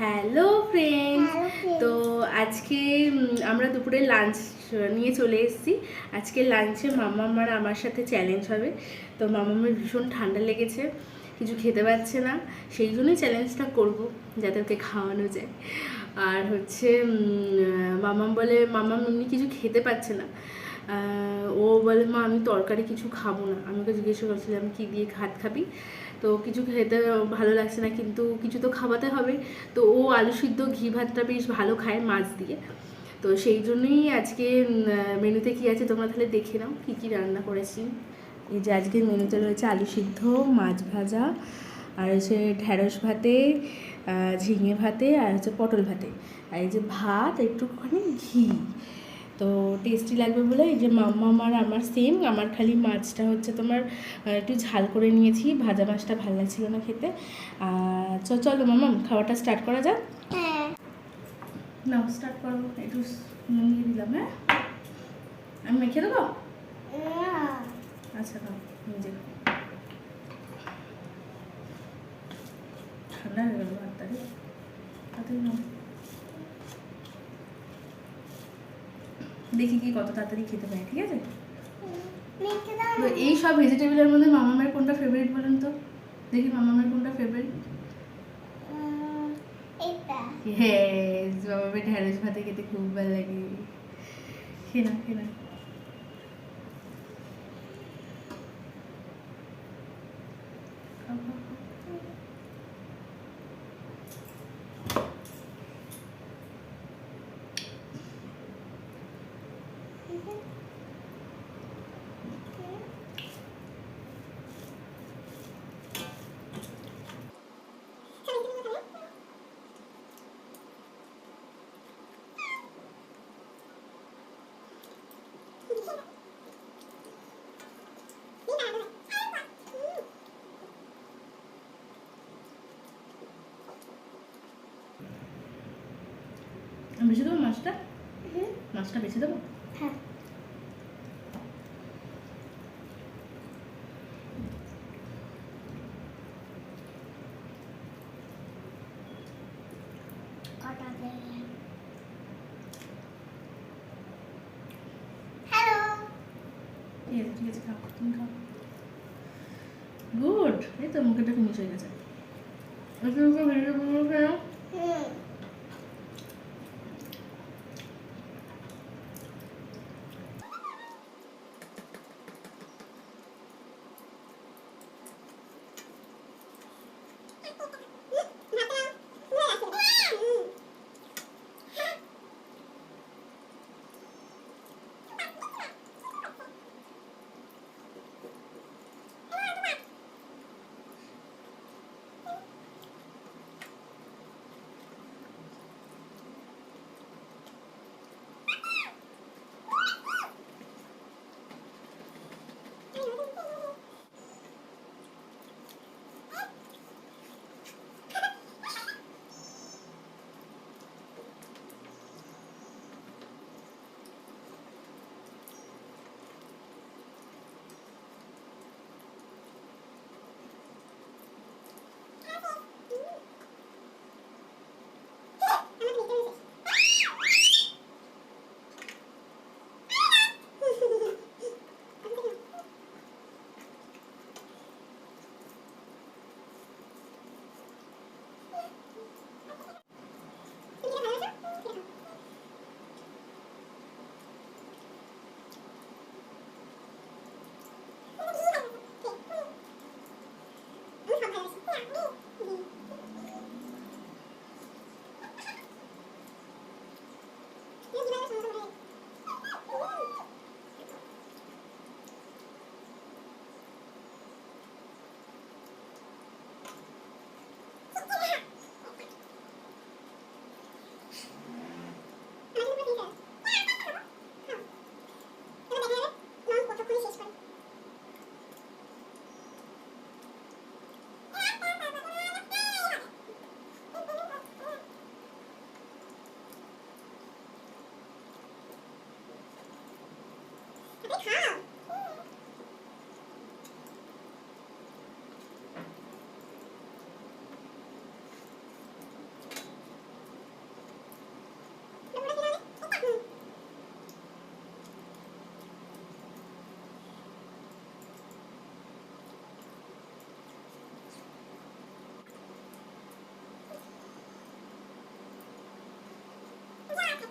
Hello friends. তো আজকে আমরা দুপুরে লাঞ্চ নিয়ে চলে এসেছি। আজকে লাঞ্চে মামার আমার সাথে চ্যালেঞ্জ হবে। তো মামামের ভীষণ ঠান্ডা লেগেছে, কিছু খেতে পারছে না, সেই জন্যই চ্যালেঞ্জটা করব যাতে ওকে খাওয়ানো যায়। আর হচ্ছে মামাম বলে মামাম এমনি কিছু খেতে পারছে না। ও বলে মা আমি তরকারি কিছু খাবো না। আমি ওকে জিজ্ঞেস করছিলাম কী দিয়ে ভাত খাবি, তো কিছু খেতে ভালো লাগছে না, কিন্তু কিছু তো খাওয়াতে হবে। তো ও আলু সিদ্ধ ঘি ভাতটা বেশ ভালো খায় মাছ দিয়ে। তো সেই জন্যই আজকে মেনুতে কী আছে তোমরা তাহলে দেখে নাও কী কী রান্না করেছি। এই যে আজকের মেনুতে রয়েছে আলু সিদ্ধ, মাছ ভাজা, আর হচ্ছে ঢ্যাঁড়স ভাতে, ঝিঙে ভাতে, আর হচ্ছে পটল ভাতে, আর এই যে ভাত একটুখানি ঘি। তো টেস্টি লাগবে বলে এই যে মাম্মাম আর আমার সেম, আমার খালি মাছটা হচ্ছে তোমার একটু ঝাল করে নিয়েছি, ভাজা মাছটা ভালো লাগছিল না খেতে। চলো মাম্মাম খাওয়াটা স্টার্ট করা যাক। নাও স্টার্ট করো, একটু নুন দিয়ে দিলাম। হ্যাঁ আমি মেখে দেবো। আচ্ছা নাও নিজে ঠান্ডা হয়ে গেল ভাতটাকে তাড়াতাড়ি নাও। দেখি কি কত তাড়াতাড়ি খেতে পাই, ঠিক আছে? তো এই সব ভেজিটেবলের মধ্যে মামামের কোনটা ফেভারিট বলেন তো? দেখি মামামের কোনটা ফেভারিট। হ্যাঁ, মামামের ঢ্যাঁড়স ভাতে খেতে খুব ভালো লাগে। খেয়ে না খেয়ে না। বেছে দেবো মাছটা? মাছটা বেছে দেবো? হ্যাঁ। ঠিক আছে খাও, তুমি খাও। গুড, এই তো মুখেটা ফিনিশ হয়ে গেছে। ভিডিও আছে